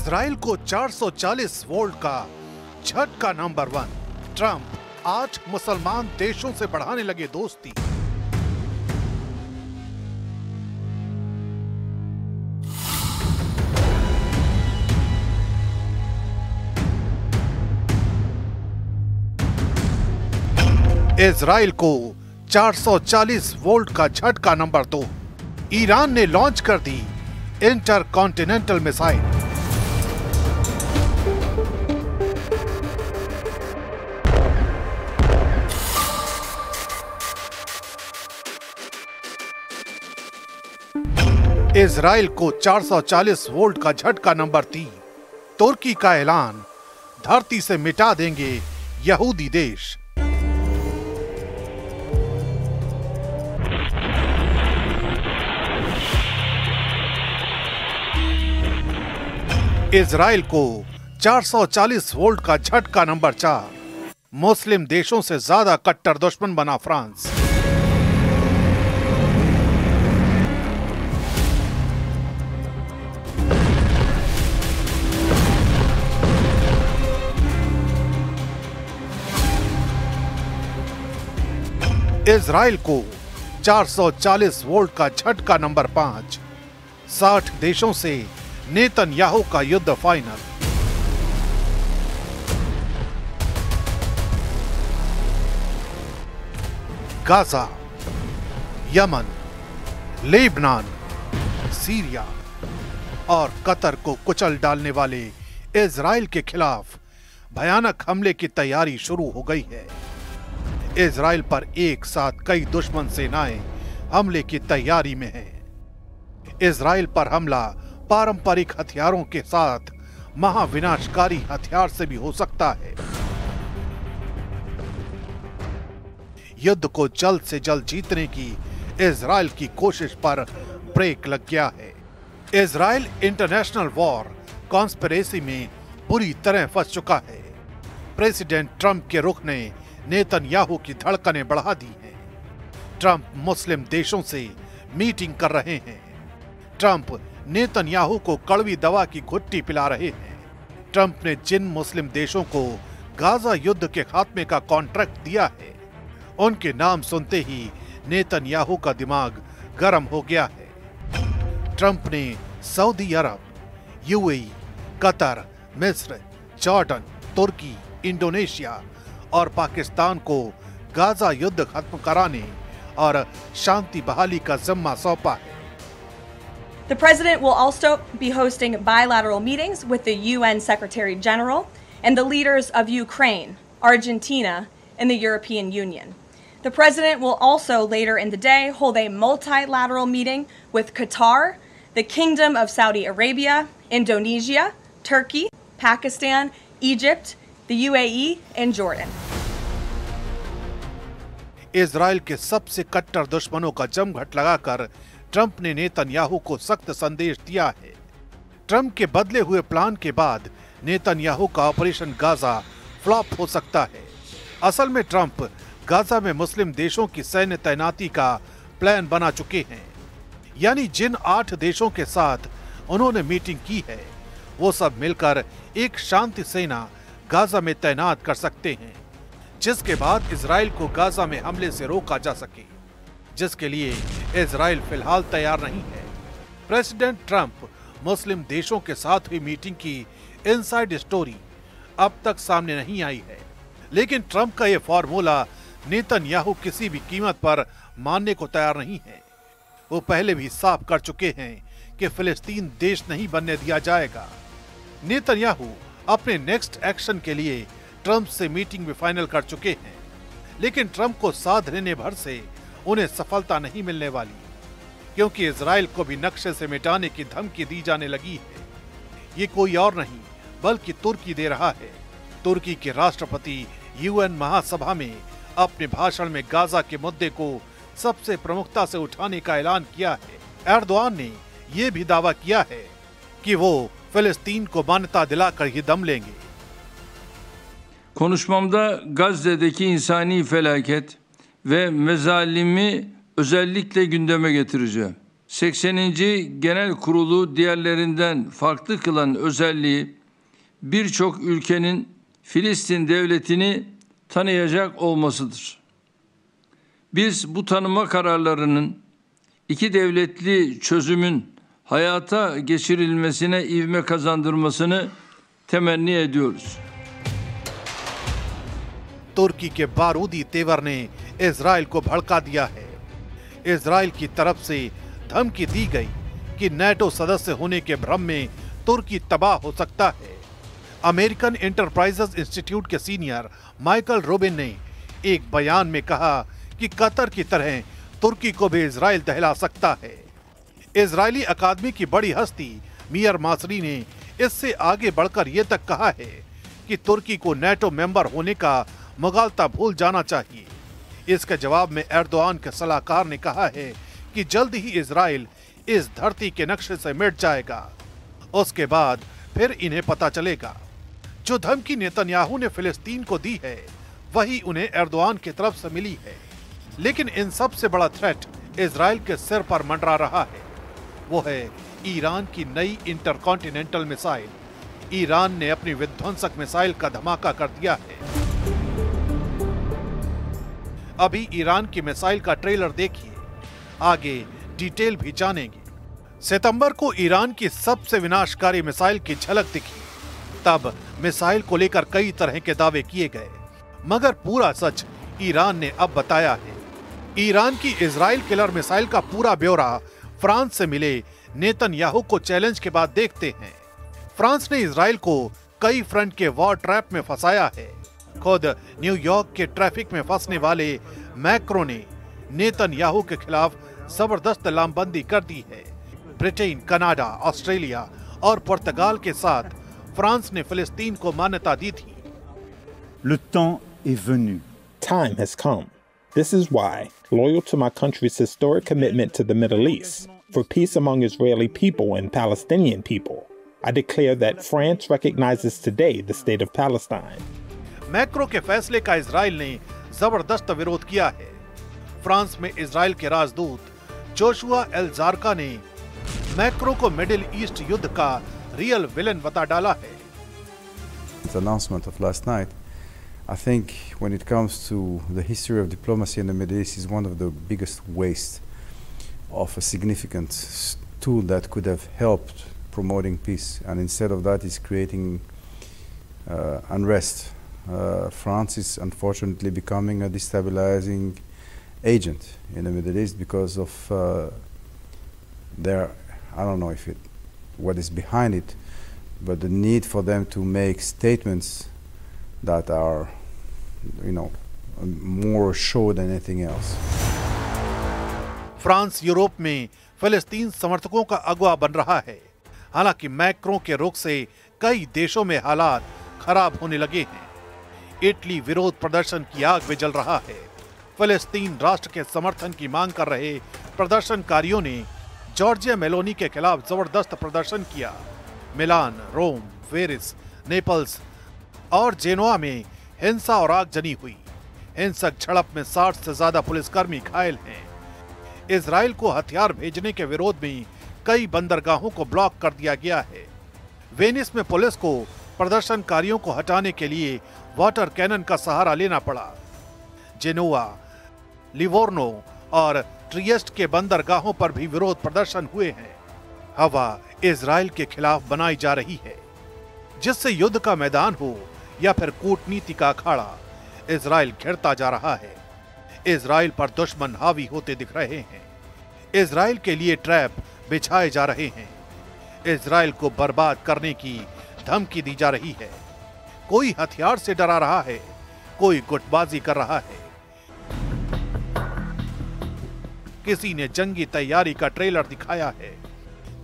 Israel को 440 volt का झटका नंबर 1। ट्रंप 8 मुसलमान देशों से बढ़ाने लगे दोस्ती। इजराइल को 440 वोल्ट का झटका नंबर 2। ईरान ने लॉन्च कर दी इंटरकॉन्टिनेंटल मिसाइल। इजराइल को 440 वोल्ट का झटका नंबर 3। तुर्की का ऐलान, धरती से मिटा देंगे यहूदी देश। इजराइल को 440 वोल्ट का झटका नंबर 4। मुस्लिम देशों से ज्यादा कट्टर दुश्मन बना फ्रांस। इजराइल को 440 वोल्ट का झटका नंबर 5। 60 देशों से नेतन्याहू का युद्ध final. Gaza, Yemen, Lebanon, Syria और कतर को कुचल डालने वाले इजराइल के खिलाफ भयानक हमले की तैयारी शुरू हो गई है। इजराइल पर एक साथ कई दुश्मन सेनाएं हमले की तैयारी में हैं। इजराइल पर हमला पारंपरिक हथियारों के साथ महाविनाशकारी हथियार से भी हो सकता है। युद्ध को जल्द से जल्द जीतने की इजराइल की कोशिश पर ब्रेक लग गया है। इजराइल इंटरनेशनल वॉर कॉन्स्पिरेसी में बुरी तरह फंस चुका है। प्रेसिडेंट ट्रंप के रुख ने नेतन्याहू की धड़कनें बढ़ा दी हैं। ट्रंप मुस्लिम देशों से मीटिंग कर रहे हैं। ट्रंप नेतन्याहू को कड़वी दवा की घुट्टी पिला रहे हैं। ट्रंप ने जिन मुस्लिम देशों को गाजा युद्ध के खात्मे का कॉन्ट्रैक्ट दिया है, उनके नाम सुनते ही नेतन्याहू का दिमाग गर्म हो गया है। ट्रंप ने सऊदी अरब, यूएई, कतर, मिस्र, जॉर्डन, तुर्की, इंडोनेशिया और पाकिस्तान को गाजा युद्ध खत्म कराने और शांति बहाली का जिम्मा सौंपा है। The president will also be hosting bilateral meetings with the UN Secretary General and the leaders of Ukraine, Argentina, and the European Union. The president will also later in the day hold a multilateral meeting with Qatar, the Kingdom of Saudi Arabia, Indonesia, Turkey, Pakistan, Egypt, the UAE, and Jordan. Israel के सबसे कट्टर दुश्मनों का जमघट लगाकर Trump ने Netanyahu को सख्त संदेश दिया है। ट्रंप के बदले हुए प्लान के बाद नेतन्याहू का ऑपरेशन गाजा फ्लॉप हो सकता है। असल में ट्रंप गाजा में मुस्लिम देशों की सैन्य तैनाती का प्लान बना चुके हैं। यानी जिन 8 देशों के साथ उन्होंने मीटिंग की है, वो सब मिलकर एक शांति सेना गाजा में तैनात कर सकते हैं, जिसके बाद इजराइल को गाजा में हमले से रोका जा सके, जिसके लिए इजराइल फिलहाल तैयार नहीं है। प्रेसिडेंट ट्रंप मुस्लिम देशों के साथ हुई मीटिंग की इनसाइड स्टोरी अब तक सामने नहीं आई है, लेकिन ट्रंप का यह फॉर्मूला नेतन्याहू किसी भी कीमत पर मानने को तैयार नहीं है। वो पहले भी साफ कर चुके हैं कि फिलिस्तीन देश नहीं बनने दिया जाएगा। नेतन्याहू अपने नेक्स्ट एक्शन के लिए ट्रंप से मीटिंग भी फाइनल कर चुके हैं, लेकिन ट्रंप को साथ लेने भर से उन्हें सफलता नहीं मिलने वाली, क्योंकि इजराइल को भी नक्शे से मिटाने की धमकी दी जाने लगी है। ये कोई और नहीं बल्कि तुर्की दे रहा है। तुर्की के राष्ट्रपति यूएन महासभा में अपने भाषण में गाजा के मुद्दे को सबसे प्रमुखता से उठाने का ऐलान किया है। एर्दोआन ने यह भी दावा किया है कि वो फिलिस्तीन को मान्यता दिलाकर ही दम लेंगे। Konuşmamda Gazze'deki insani felaket ve mezalimi özellikle gündeme getireceğim. 80. Genel Kurulu diğerlerinden farklı kılan özelliği birçok ülkenin Filistin devletini tanıyacak olmasıdır. Biz bu tanıma kararlarının iki devletli çözümün hayata geçirilmesine ivme kazandırmasını temenni ediyoruz. तुर्की के बारूदी तेवर ने Israel को भड़का दिया है। Israel की तरफ से धमकी दी गई कि नेटो सदस्य होने के भ्रम में तुर्की तबाह हो सकता है। अमेरिकन एंटरप्राइजेज इंस्टीट्यूट के सीनियर माइकल रोबिन ने एक बयान में कहा कि कतर की तरह तुर्की को भी इजराइल दहला सकता है। इजरायली अकादमी की बड़ी हस्ती मियर मासरी ने इससे आगे बढ़कर यह तक कहा है कि तुर्की को नेटो मेंबर होने का मुगालता भूल जाना चाहिए। इसके जवाब में एर्दोआन के सलाहकार ने कहा है कि जल्द ही इजराइल इस धरती के नक्शे से मिट जाएगा, उसके बाद फिर इन्हें पता चलेगा। जो धमकी नेतन्याहू ने फिलिस्तीन को दी है वही उन्हें एर्दोआन की तरफ से मिली है। लेकिन इन सब से बड़ा थ्रेट इजराइल के सिर पर मंडरा रहा है, वो है ईरान की नई इंटरकॉन्टिनेंटल मिसाइल। ईरान ने अपनी विध्वंसक मिसाइल का धमाका कर दिया है। अभी ईरान की मिसाइल का ट्रेलर देखिए, आगे डिटेल भी जानेंगे। सितंबर को ईरान की सबसे विनाशकारी मिसाइल की झलक दिखी। तब मिसाइल को लेकर कई तरह के दावे किए गए, मगर पूरा सच ईरान ने अब बताया है। ईरान की इजराइल किलर मिसाइल का पूरा ब्यौरा फ्रांस से मिले नेतन्याहू को चैलेंज के बाद देखते हैं। फ्रांस ने इजराइल को कई फ्रंट के वॉर ट्रैप में फंसाया है। खुद न्यूयॉर्क के ट्रैफिक में फंसने वाले मैक्रो ने नेतन्याहू के खिलाफ जबरदस्त लामबंदी कर दी है। ब्रिटेन, कनाडा, ऑस्ट्रेलिया और पुर्तगाल के साथ फ्रांस ने फिलिस्तीन को मान्यता दी थी। Le temps est venu. Time has come. This is why, loyal to my country's historic commitment to the Middle East, for peace among Israeli people and Palestinian people, I declare that France recognizes today the state of Palestine. Macro के फैसले का Israel ने जबरदस्त विरोध किया है। France में Israel के राजदूत जोशुआ एल जारका ने मैक्रो को मिडिल ईस्ट युद्ध का रियल विलेन बता डाला है। The announcement of last night, I think when it comes to the history of diplomacy in the Middle East, is one of the biggest waste of a significant tool that could have helped promoting peace, and instead of that is creating unrest. France is unfortunately becoming a destabilizing agent in the Middle East because of their, I don't know what is behind it, but the need for them to make statements that are, more show than anything else. France Europe में फिलिस्तीन समर्थकों का अगुवा बन रहा है। हालांकि Macron के रुख से कई देशों में हालात खराब होने लगे हैं। इटली विरोध प्रदर्शन की आग में जल रहा है। फिलिस्तीन राष्ट्र के समर्थन की मांग कर रहे प्रदर्शनकारियों ने जॉर्जिया मेलोनी के खिलाफ जबरदस्त प्रदर्शन किया। मिलान, रोम, वेरिस, नेपल्स और जेनोआ में हिंसा और आगजनी हुई। हिंसक झड़प में 60 से ज्यादा पुलिसकर्मी घायल हैं। इजराइल को हथियार भेजने के विरोध में कई बंदरगाहों को ब्लॉक कर दिया गया है। वेनिस में पुलिस को प्रदर्शनकारियों को हटाने के लिए वाटर कैनन का सहारा लेना पड़ा। जेनोआ, लिवोर्नो और ट्रिएस्ट के बंदरगाहों पर भी विरोध प्रदर्शन हुए हैं। हवा इजराइल के खिलाफ बनाई जा रही है। जिससे युद्ध का मैदान हो या फिर कूटनीति का अखाड़ा, इजराइल घिरता जा रहा है। इजराइल पर दुश्मन हावी होते दिख रहे हैं। इजराइल के लिए ट्रैप बिछाए जा रहे हैं। इजराइल को बर्बाद करने की धमकी दी जा रही है। कोई हथियार से डरा रहा है, कोई गुटबाजी कर रहा है। किसी ने जंगी तैयारी का ट्रेलर दिखाया है,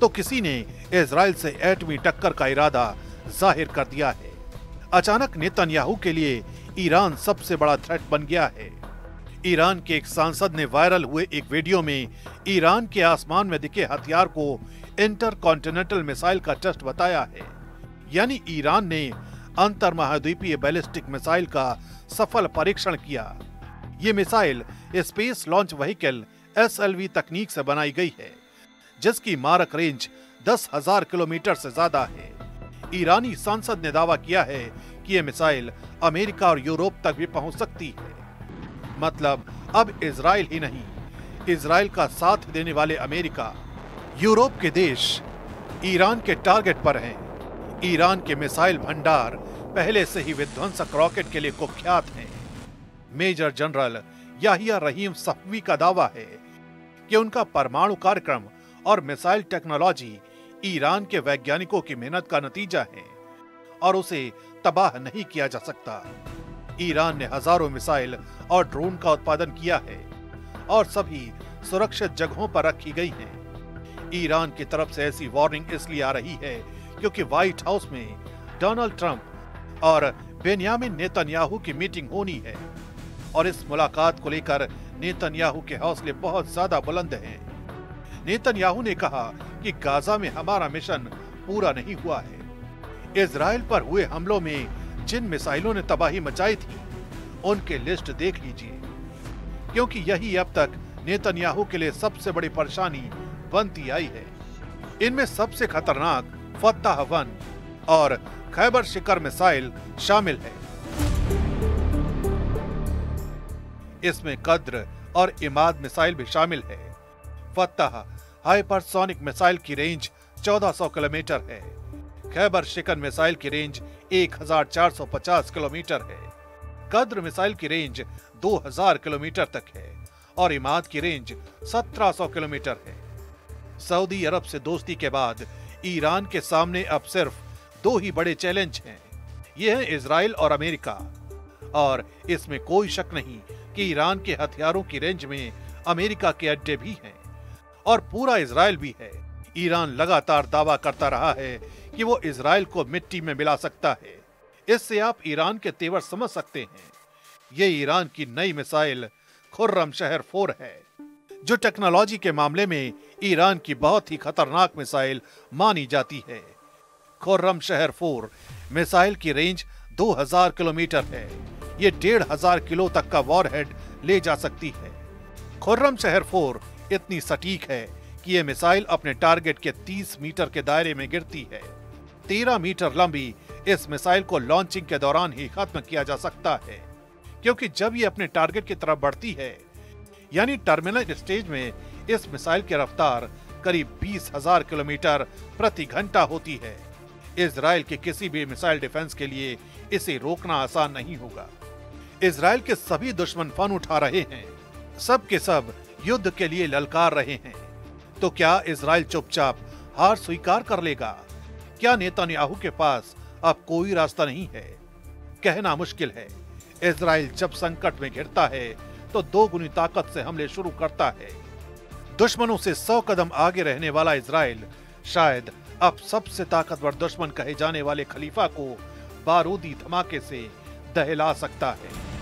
तो किसी ने इजराइल से एटमी टक्कर का इरादा जाहिर कर दिया है। अचानक नेतन्याहू के लिए ईरान सबसे बड़ा थ्रेट बन गया है। ईरान के एक सांसद ने वायरल हुए एक वीडियो में ईरान के आसमान में दिखे हथियार को इंटरकॉन्टिनेंटल मिसाइल का टेस्ट बताया है। यानी ईरान ने अंतर महाद्वीपीय बैलिस्टिक मिसाइल का सफल परीक्षण किया। ये missile space launch vehicle SLV तकनीक से बनाई गई है, जिसकी मारक रेंज 10,000 किलोमीटर से ज्यादा है। ईरानी सांसद ने दावा किया है कि यह मिसाइल अमेरिका और यूरोप तक भी पहुंच सकती है। मतलब अब इजराइल ही नहीं, इजराइल का साथ देने वाले अमेरिका, यूरोप के देश ईरान के टारगेट पर हैं। ईरान के मिसाइल भंडार पहले से ही विध्वंसक रॉकेट के लिए कुख्यात हैं। मेजर जनरल याहिया रहीम सफवी का दावा है कि उनका परमाणु कार्यक्रम और मिसाइल टेक्नोलॉजी ईरान के वैज्ञानिकों की मेहनत का नतीजा है और उसे तबाह नहीं किया जा सकता। ईरान ने हजारों मिसाइल और ड्रोन का उत्पादन किया है और सभी सुरक्षित जगहों पर रखी गई हैं। ईरान की तरफ से ऐसी वार्निंग इसलिए आ रही है क्योंकि व्हाइट हाउस में डोनाल्ड ट्रंप और बेन्यामिन नेतन्याहू की मीटिंग होनी है और इस मुलाकात को लेकर नेतन्याहू के हौसले बहुत ज्यादा बुलंद हैं। नेतन्याहू ने कहा कि गाजा में हमारा मिशन पूरा नहीं हुआ है। इजराइल पर हुए हमलों में जिन मिसाइलों ने तबाही मचाई थी उनकी लिस्ट देख लीजिए, क्योंकि यही अब तक नेतन्याहू के लिए सबसे बड़ी परेशानी बनती आई है। इनमें सबसे खतरनाक फत्ताह-1 और खैबर शिकर मिसाइल शामिल है। इसमें कद्र और इमाद मिसाइल भी शामिल है। फत्ताह हाइपरसोनिक मिसाइल की रेंज 1400 किलोमीटर है। खैबर शिकर मिसाइल की रेंज 1450 किलोमीटर है। कद्र मिसाइल की रेंज 2000 किलोमीटर तक है और इमाद की रेंज 1700 किलोमीटर है। सऊदी अरब से दोस्ती के बाद ईरान के सामने अब सिर्फ दो ही बड़े चैलेंज हैं। ये हैं इजराइल और अमेरिका, और इसमें कोई शक नहीं कि ईरान के हथियारों की रेंज में अमेरिका के अड्डे भी हैं और पूरा इजराइल भी है। ईरान लगातार दावा करता रहा है कि वो इजराइल को मिट्टी में मिला सकता है। इससे आप ईरान के तेवर समझ सकते हैं। ये ईरान की नई मिसाइल खुर्रमशहर 4 है, जो टेक्नोलॉजी के मामले में ईरान की बहुत ही खतरनाक मिसाइल मानी जाती है। खुर्रमशहर 4 मिसाइल की रेंज 2000 किलोमीटर है। ये 1500 किलो तक का वॉरहेड ले जा सकती है। खुर्रमशहर 4 इतनी सटीक है कि ये मिसाइल अपने टारगेट के 30 मीटर के दायरे में गिरती है। 13 मीटर लंबी इस मिसाइल को लॉन्चिंग के दौरान ही खत्म किया जा सकता है, क्योंकि जब ये अपने टारगेट की तरफ बढ़ती है, यानी टर्मिनल स्टेज में, इस मिसाइल की रफ्तार करीब 20,000 किलोमीटर प्रति घंटा होती है। इजराइल के किसी भी मिसाइल डिफेंस के लिए इसे रोकना आसान नहीं होगा। इजराइल के सभी दुश्मन फन उठा रहे हैं, सब के सब युद्ध के लिए ललकार रहे हैं। तो क्या इजराइल चुपचाप हार स्वीकार कर लेगा? क्या नेतन्याहू के पास अब कोई रास्ता नहीं है? कहना मुश्किल है। इजराइल जब संकट में घिरता है तो दोगुनी ताकत से हमले शुरू करता है। दुश्मनों से 100 कदम आगे रहने वाला इजराइल शायद अब सबसे ताकतवर दुश्मन कहे जाने वाले खलीफा को बारूदी धमाके से दहला सकता है।